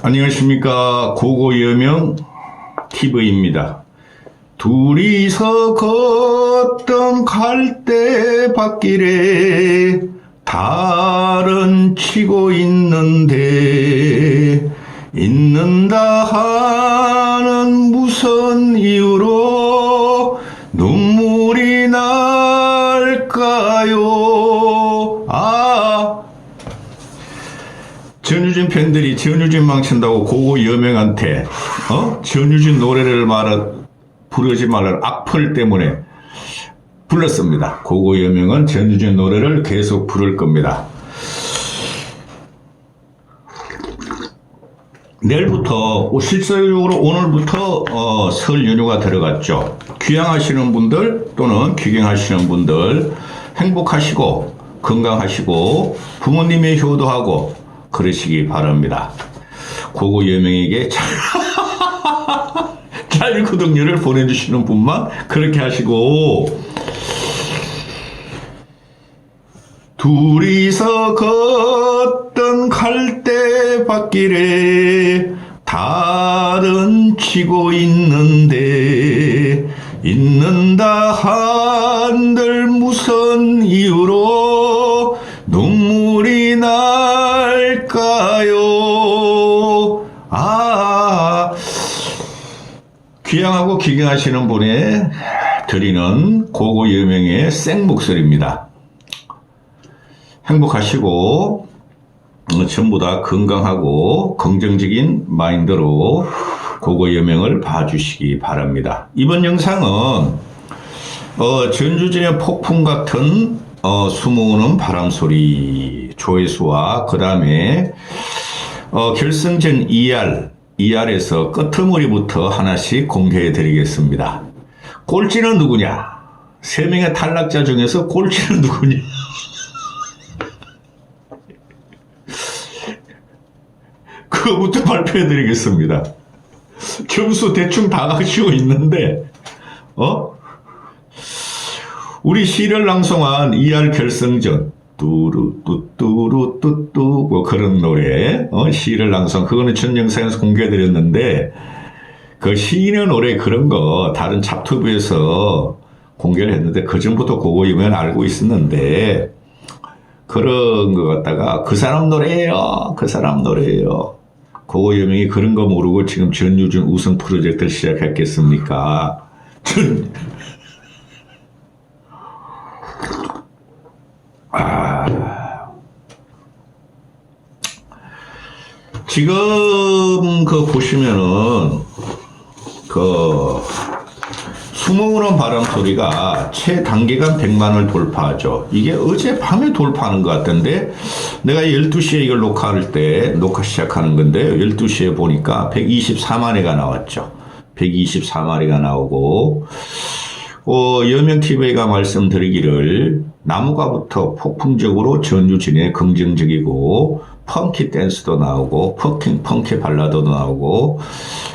안녕하십니까. 고고여명 TV입니다. 둘이서 걷던 갈대밭길에 달은 치고 있는데 있는다 하는 무슨 이유로 눈물이 날까요? 전유진 팬들이 전유진 망친다고 고고여명한테 전유진 노래를 부르지 말라는 악플 때문에 불렀습니다. 고고여명은 전유진 노래를 계속 부를 겁니다. 내일부터 실질적으로 오늘부터 설 연휴가 들어갔죠. 귀향하시는 분들 또는 귀경하시는 분들 행복하시고 건강하시고 부모님의 효도하고 그러시기 바랍니다. 고고여명에게 자율구독료를 보내주시는 분만 그렇게 하시고, 둘이서 걷던 갈대밭길에 달은 치고 있는데 있는다 한들 무슨 이유로 눈물이 날까요? 귀향하고 귀경하시는 분에 드리는 고고여명의 생목소리입니다. 행복하시고 전부 다 건강하고 긍정적인 마인드로 고고여명을 봐주시기 바랍니다. 이번 영상은 전주진의 폭풍 같은 숨어오는 바람소리 조회수와 그 다음에 결승전 2R에서 끄트머리부터 하나씩 공개해 드리겠습니다. 꼴찌는 누구냐? 3명의 탈락자 중에서 꼴찌는 누구냐? 그거부터 발표해 드리겠습니다. 점수 대충 다 가지고 있는데 우리 시를 낭송한 2R 결승전 뚜루뚜뚜루뚜뚜 뭐 그런 노래 시를 낭송 그거는 전 영상에서 공개해드렸는데 그 시인의 노래 그런 거 다른 잡투브에서 공개를 했는데 그 전부터 고고여명 알고 있었는데 그런 거 갖다가 그 사람 노래예요 고고여명이 그런 거 모르고 지금 전유진 우승 프로젝트를 시작했겠습니까? 지금 보시면은 숨어오는 바람 소리가 최단기간 100만을 돌파하죠. 이게 어젯밤에 돌파하는 것 같던데 내가 12시에 이걸 녹화 시작하는 건데요. 12시에 보니까 124만회가 나왔죠. 124마리가 나오고 여명TV가 말씀드리기를 나무가부터 폭풍적으로 전유진의 긍정적이고 펑키 댄스도 나오고 펑키 발라드도 나오고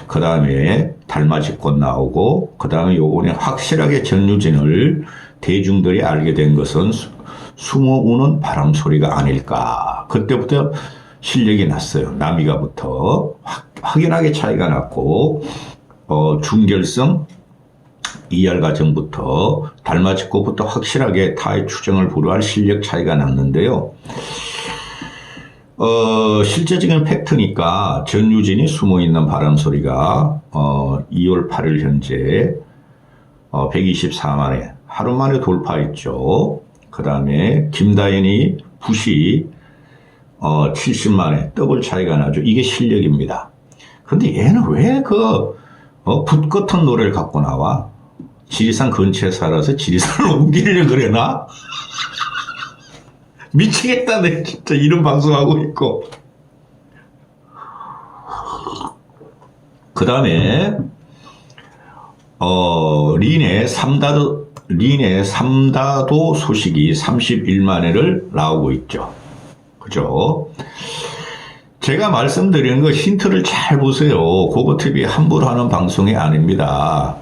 그 다음에 달맞이꽃 나오고 그 다음에 요번에 확실하게 전유진을 대중들이 알게 된 것은 숨어오는 바람소리가 아닐까. 그때부터 실력이 났어요. 남이가부터 확연하게 차이가 났고 준결승 2R 과정부터 달맞이꽃부터 확실하게 타의 추정을 불허할 실력 차이가 났는데요. 실제적인 팩트니까 전유진이 숨어있는 바람소리가 2월 8일 현재 124만회 하루 만에 돌파했죠. 그 다음에 김다연이 붓이 70만회 더블 차이가 나죠. 이게 실력입니다. 그런데 얘는 왜 붓 같은 노래를 갖고 나와? 지리산 근처에 살아서 지리산을 옮기려고 그래나? 미치겠다, 내 진짜 이런 방송하고 있고. 그 다음에, 린의 삼다도 소식이 31만회를 나오고 있죠. 그죠? 제가 말씀드리는 거 힌트를 잘 보세요. 고고TV 함부로 하는 방송이 아닙니다.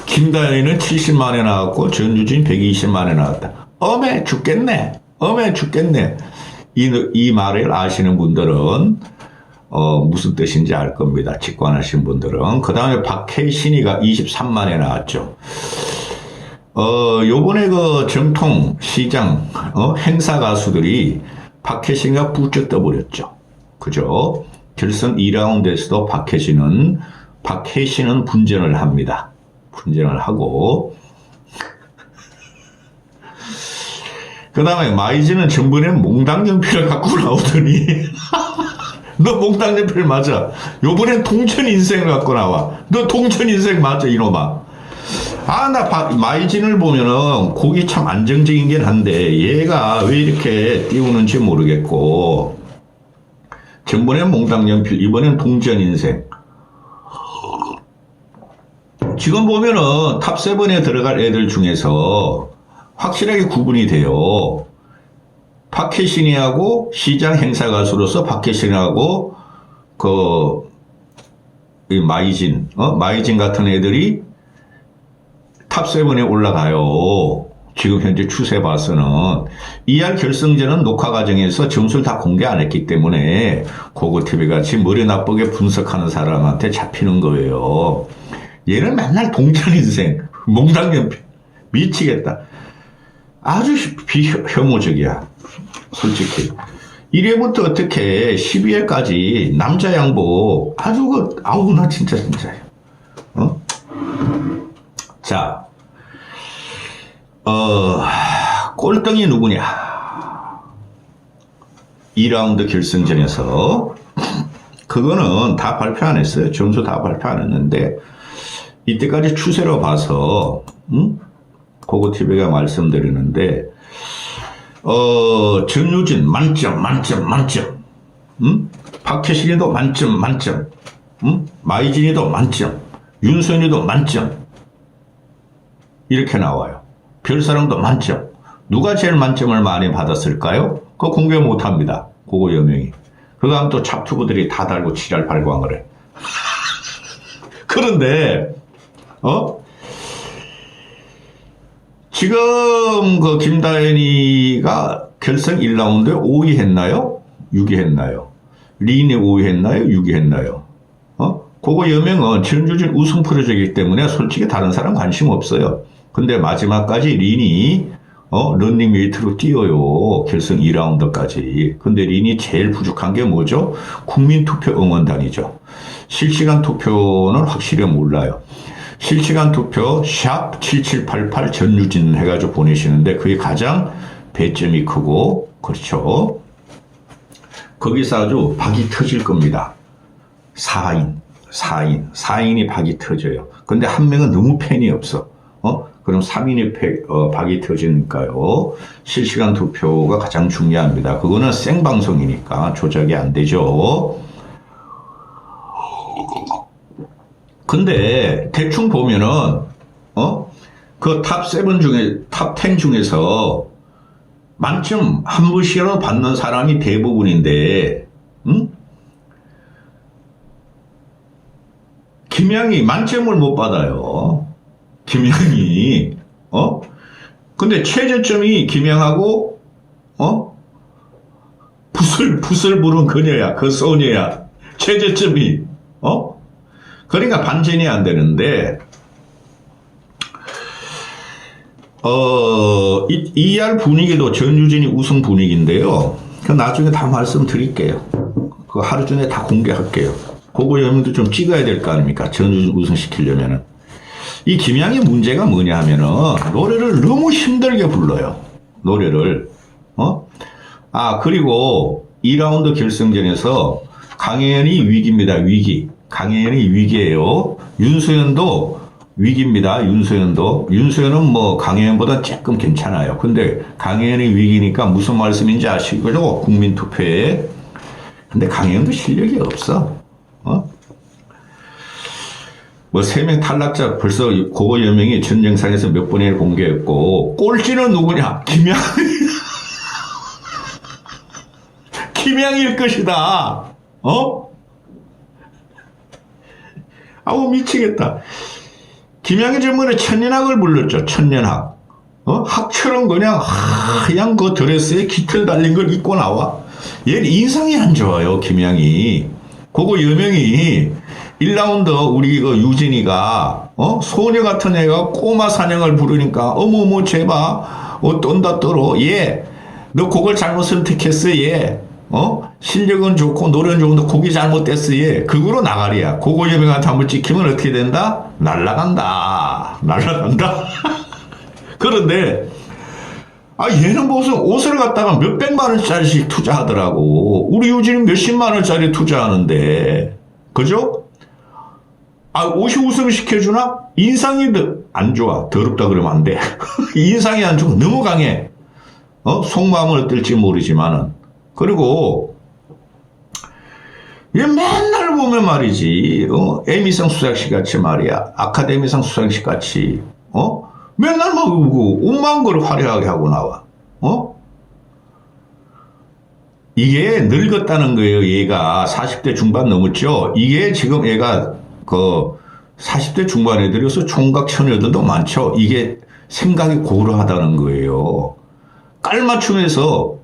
김다연이는 70만회 나왔고 전유진 120만회 나왔다. 엄해 죽겠네. 이 말을 아시는 분들은 무슨 뜻인지 알 겁니다. 직관하신 분들은. 그 다음에 박혜신이가 23만에 나왔죠. 요번에 그 정통 시장, 행사 가수들이 박혜신이가 부쩍 떠버렸죠. 그죠? 결선 2라운드에서도 박혜신은 분전을 합니다. 분전을 하고. 그 다음에 마이진은 전번에 몽당연필을 갖고 나오더니, 너 몽당연필 맞아. 요번엔 동천인생을 갖고 나와. 너 동천인생 맞아, 이놈아. 마이진을 보면은 곡이 참 안정적이긴 한데, 얘가 왜 이렇게 띄우는지 모르겠고, 전번엔 몽당연필, 이번엔 동천인생. 지금 보면은 탑7에 들어갈 애들 중에서 확실하게 구분이 돼요. 박혜신이하고 시장 행사 가수로서 박혜신이하고 마이진 같은 애들이 탑7에 올라가요. 지금 현재 추세 봐서는. 2할 결승전은 녹화 과정에서 점수를 다 공개 안 했기 때문에 고고TV 같이 머리 나쁘게 분석하는 사람한테 잡히는 거예요. 얘는 맨날 동천인생, 몽당연필. 미치겠다. 아주 비혐오적이야. 솔직히. 1회부터 어떻게 12회까지 남자 양보 아주 나 진짜. 자, 꼴등이 누구냐? 2라운드 결승전에서 그거는 다 발표 안 했어요. 점수 다 발표 안 했는데 이때까지 추세로 봐서 고고TV가 말씀드리는데 전유진 만점. 박혜신이도 만점. 마이진이도 만점. 윤선이도 만점. 이렇게 나와요. 별사랑도 만점. 누가 제일 만점을 많이 받았을까요? 그거 공개 못합니다. 그거 여명이. 그 다음 또 잡투부들이 다 달고 지랄 발광을 해. 그런데 지금 그 김다현이가 결승 1라운드에 5위 했나요? 6위 했나요? 린이 5위 했나요? 6위 했나요? 그거 여명은 전주진 우승 프로젝트이기 때문에 솔직히 다른 사람 관심 없어요. 근데 마지막까지 린이 런닝메이트로 뛰어요. 결승 2라운드까지. 근데 린이 제일 부족한 게 뭐죠? 국민투표 응원단이죠. 실시간 투표는 확실히 몰라요. 실시간 투표 샵 7788 전유진 해가지고 보내시는데 그게 가장 배점이 크고 그렇죠. 거기서 아주 박이 터질 겁니다. 4인이 박이 터져요. 근데 한 명은 너무 팬이 없어. 그럼 3인이 박이 터지니까요. 실시간 투표가 가장 중요합니다. 그거는 생방송이니까 조작이 안 되죠. 근데 대충 보면은 그 탑7 중에 탑10 중에서 만점 한 번씩이라도 받는 사람이 대부분인데 김양이 만점을 못 받아요. 김양이 근데 최저점이 김양하고 붓을 부른 그녀야. 그 소녀야. 최저점이 그러니까 반전이 안 되는데, ER 분위기도 전유진이 우승 분위기인데요. 그 나중에 다 말씀드릴게요. 그 하루 전에 다 공개할게요. 그거 여러분도 좀 찍어야 될 거 아닙니까? 전유진 우승시키려면은. 이 김양의 문제가 뭐냐 하면은, 노래를 너무 힘들게 불러요. 노래를. 그리고 2라운드 결승전에서 강혜연이 위기입니다. 위기. 강혜연이 위기예요. 윤소연도 위기입니다. 윤소연은 뭐 강혜연보다 조금 괜찮아요. 근데 강혜연이 위기니까 무슨 말씀인지 아시죠? 국민투표에. 근데 강혜연도 실력이 없어. 뭐 3명 탈락자 벌써 그거 여명이 전 영상에서 몇 번이나 공개했고, 꼴찌는 누구냐? 김양일 것이다. 아우 미치겠다. 김양이 전번에 천년학을 불렀죠. 천년학. 학처럼 그냥 하얀 그 드레스에 깃털 달린 걸 입고 나와. 얘는 인상이 안 좋아요. 김양이. 그거 여명이 1라운드 우리 그 유진이가 소녀 같은 애가 꼬마 사냥을 부르니까 어머머 제발 떤다 떨어 얘 너 곡을 잘못 선택했어 얘 실력은 좋고 노래는 좋은데 곡이 잘못됐어 얘 그거로 나가리야. 그거 여명한테 한번 찍히면 어떻게 된다? 날라간다. 그런데 얘는 무슨 옷을 갖다가 몇백만 원짜리씩 투자하더라고. 우리 유진이 몇십만 원짜리 투자하는데 그죠? 옷이 웃음을 시켜주나? 인상이 안 좋아. 더럽다 그러면 안 돼. 인상이 안 좋고 너무 강해. 속마음은 어떨지 모르지만은. 그리고 얘 맨날 보면 말이지. 에미상 수상식 같이 말이야. 아카데미상 수상식 같이. 맨날 막 오만 걸 화려하게 하고 나와. 이게 늙었다는 거예요. 얘가 40대 중반 넘었죠. 이게 지금 얘가 40대 중반 애들이어서 총각 처녀들도 많죠. 이게 생각이 고루하다는 거예요. 깔맞춤에서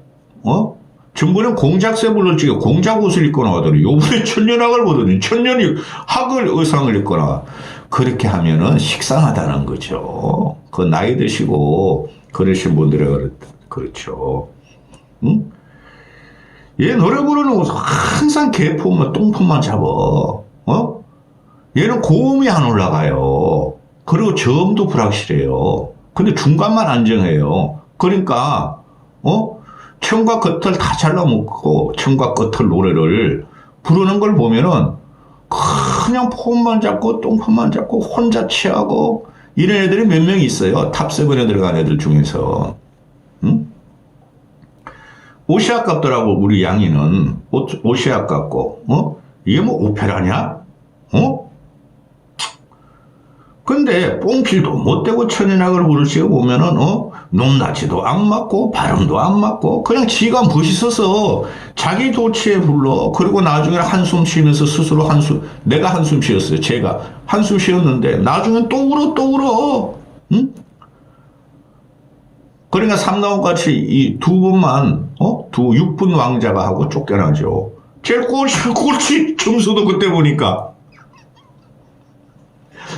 전번에 공작새 불렀지 공작 옷을 입고 나가더니 요번에 천년학을 보더니 천년이 학을 의상을 입고 나와. 그렇게 하면은 식상하다는 거죠. 그 나이 드시고 그러신 분들이 그렇죠. 응? 얘 노래 부르는 곳 항상 개폼만 똥폼만 잡어. 얘는 고음이 안 올라가요. 그리고 저음도 불확실해요. 근데 중간만 안정해요. 그러니까 청과 겉을 다 잘라먹고 청과 겉을 노래를 부르는 걸 보면은 그냥 폼만 잡고 똥폼만 잡고 혼자 취하고 이런 애들이 몇 명 있어요. 탑7에 들어간 애들 중에서. 응? 옷이 아깝더라고. 우리 양이는 옷이 아깝고 이게 뭐 오페라냐? 근데 뽕필도 못되고 천연악을 부르시고 보면은 높낮이도 안 맞고 발음도 안 맞고 그냥 지가 멋있어서 자기 도치에 불러. 그리고 나중에 한숨 쉬면서 스스로 내가 한숨 쉬었어요. 제가 한숨 쉬었는데 나중엔 또 울어. 응? 그러니까 삼나온같이 이 두 번만 6분 왕자가 하고 쫓겨나죠. 제일 꼴찌 점수도 그때 보니까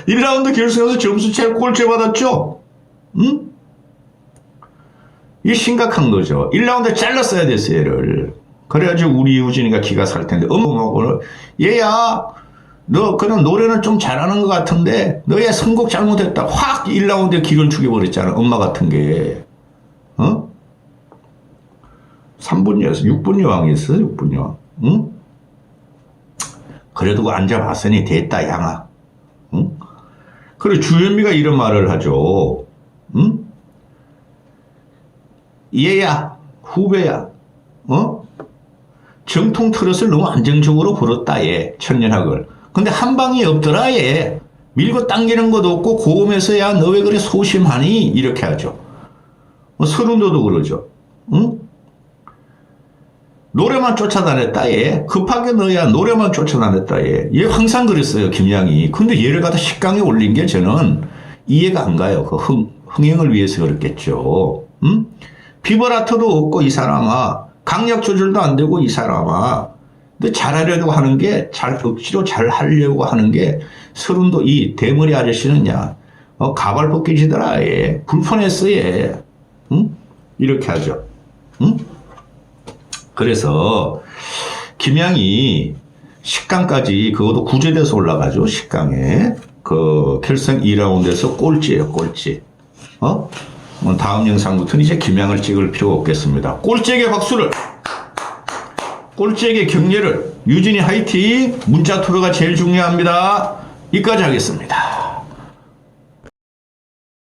1라운드 결승에서 점수 제일 꼴찌 받았죠? 응? 이게 심각한 거죠. 1라운드에 잘랐어야 됐어요, 얘를. 그래가지고 우리 유진이가 기가 살 텐데, 얘야, 너 그냥 노래는 좀 잘하는 것 같은데, 너의 선곡 잘못했다. 확 1라운드에 기를 죽여버렸잖아, 엄마 같은 게. 3분 여왕, 6분 여왕이었어, 6분 여왕. 응? 그래도 앉아봤으니 됐다, 양아. 응? 그래, 주현미가 이런 말을 하죠. 응? 얘야, 후배야, 정통 트롯을 너무 안정적으로 불었다, 얘, 천년학을. 근데 한 방이 없더라, 얘. 밀고 당기는 것도 없고, 고음에서 야, 너 왜 그래 소심하니? 이렇게 하죠. 서른도도 그러죠. 응? 노래만 쫓아다녔다, 얘. 급하게 너야, 노래만 쫓아다녔다, 얘. 얘 항상 그랬어요, 김양이. 근데 얘를 갖다 식강에 올린 게 저는 이해가 안 가요. 그 흥행을 위해서 그랬겠죠. 응? 비브라토도 없고, 이 사람아. 강약 조절도 안 되고, 이 사람아. 근데 잘하려고 하는 게, 억지로 잘 하려고 하는 게, 서른도 이 대머리 아저씨는 야, 가발 벗기지더라, 얘. 불편했어, 얘. 응? 이렇게 하죠. 응? 그래서 김양이 10강까지 그것도 구제돼서 올라가죠. 10강에 그 결승 2라운드에서 꼴찌예요. 꼴찌. 다음 영상부터는 이제 김양을 찍을 필요가 없겠습니다. 꼴찌에게 박수를, 꼴찌에게 격려를. 유진이 화이팅. 문자 투표가 제일 중요합니다. 여기까지 하겠습니다.